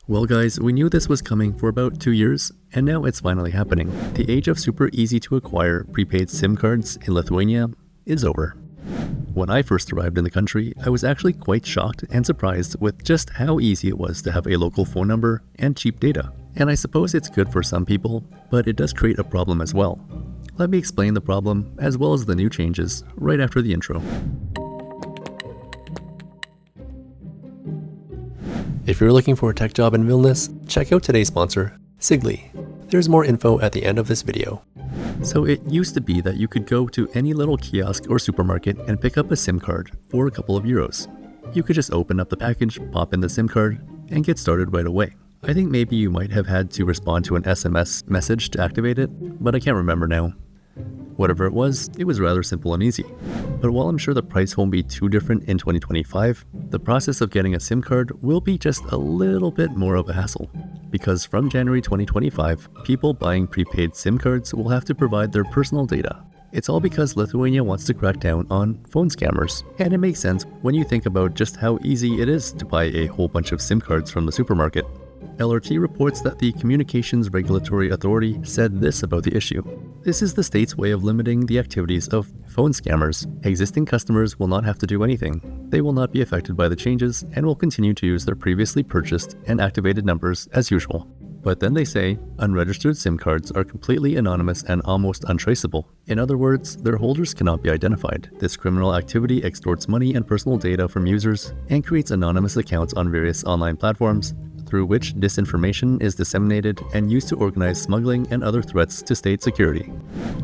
Well guys, we knew this was coming for about 2 years, and now it's finally happening. The age of super easy to acquire prepaid SIM cards in Lithuania is over. When I first arrived in the country, I was actually quite shocked and surprised with just how easy it was to have a local phone number and cheap data. And I suppose it's good for some people, but it does create a problem as well. Let me explain the problem as well as the new changes right after the intro. If you're looking for a tech job in Vilnius, check out today's sponsor, Sigli. There's more info at the end of this video. So it used to be that you could go to any little kiosk or supermarket and pick up a SIM card for a couple of euros. You could just open up the package, pop in the SIM card, and get started right away. I think maybe you might have had to respond to an SMS message to activate it, but I can't remember now. Whatever it was rather simple and easy. But while I'm sure the price won't be too different in 2025, the process of getting a SIM card will be just a little bit more of a hassle. Because from January 2025, people buying prepaid SIM cards will have to provide their personal data. It's all because Lithuania wants to crack down on phone scammers. And it makes sense when you think about just how easy it is to buy a whole bunch of SIM cards from the supermarket. LRT reports that the Communications Regulatory Authority said this about the issue. This is the state's way of limiting the activities of phone scammers. Existing customers will not have to do anything. They will not be affected by the changes and will continue to use their previously purchased and activated numbers as usual. But then they say unregistered SIM cards are completely anonymous and almost untraceable. In other words, their holders cannot be identified. This criminal activity extorts money and personal data from users and creates anonymous accounts on various online platforms, through which disinformation is disseminated and used to organize smuggling and other threats to state security.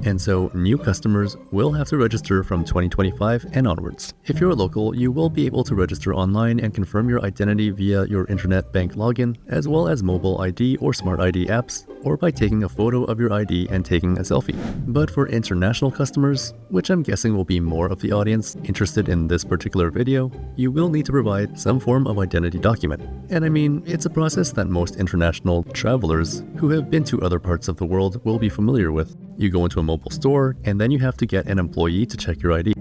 And so, new customers will have to register from 2025 and onwards. If you're a local, you will be able to register online and confirm your identity via your internet bank login, as well as mobile ID or smart ID apps, or by taking a photo of your ID and taking a selfie. But for international customers, which I'm guessing will be more of the audience interested in this particular video, you will need to provide some form of identity document. And I mean, it's a process that most international travelers who have been to other parts of the world will be familiar with. You go into a mobile store, and then you have to get an employee to check your ID.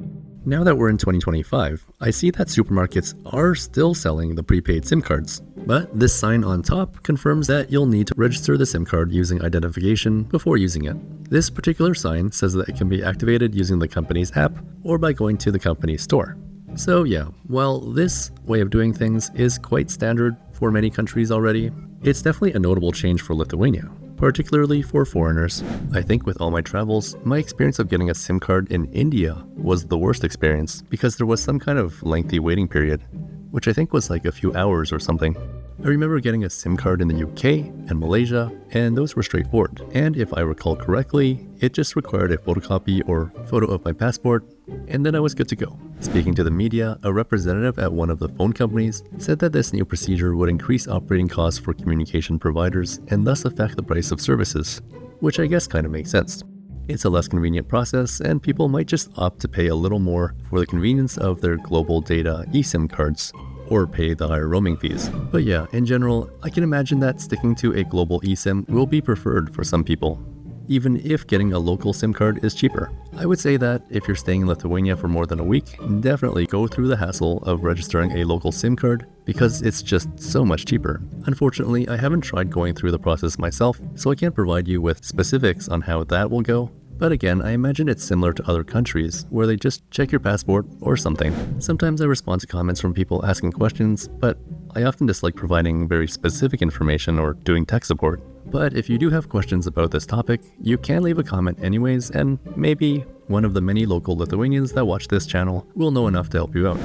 Now that we're in 2025, I see that supermarkets are still selling the prepaid SIM cards. But this sign on top confirms that you'll need to register the SIM card using identification before using it. This particular sign says that it can be activated using the company's app or by going to the company's store. So yeah, while this way of doing things is quite standard for many countries already, it's definitely a notable change for Lithuania, particularly for foreigners. I think with all my travels, my experience of getting a SIM card in India was the worst experience because there was some kind of lengthy waiting period, which I think was like a few hours or something. I remember getting a SIM card in the UK and Malaysia, and those were straightforward. And if I recall correctly, it just required a photocopy or photo of my passport, and then I was good to go. Speaking to the media, a representative at one of the phone companies said that this new procedure would increase operating costs for communication providers and thus affect the price of services, which I guess kind of makes sense. It's a less convenient process, and people might just opt to pay a little more for the convenience of their global data eSIM cards, or pay the higher roaming fees. But yeah, in general, I can imagine that sticking to a global eSIM will be preferred for some people, even if getting a local SIM card is cheaper. I would say that if you're staying in Lithuania for more than a week, definitely go through the hassle of registering a local SIM card because it's just so much cheaper. Unfortunately, I haven't tried going through the process myself, so I can't provide you with specifics on how that will go. But again, I imagine it's similar to other countries where they just check your passport or something. Sometimes I respond to comments from people asking questions, but I often dislike providing very specific information or doing tech support. But if you do have questions about this topic, you can leave a comment anyways, and maybe one of the many local Lithuanians that watch this channel will know enough to help you out.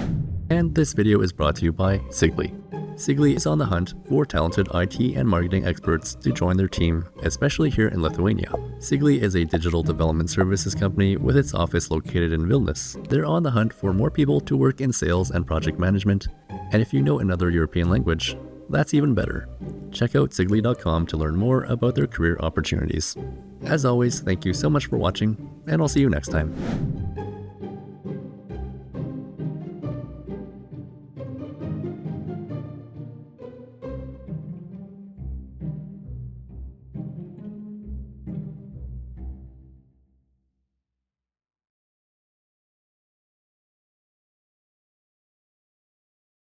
And this video is brought to you by Sigli. Sigli is on the hunt for talented IT and marketing experts to join their team, especially here in Lithuania. Sigli is a digital development services company with its office located in Vilnius. They're on the hunt for more people to work in sales and project management, and if you know another European language, that's even better. Check out sigli.com to learn more about their career opportunities. As always, thank you so much for watching, and I'll see you next time.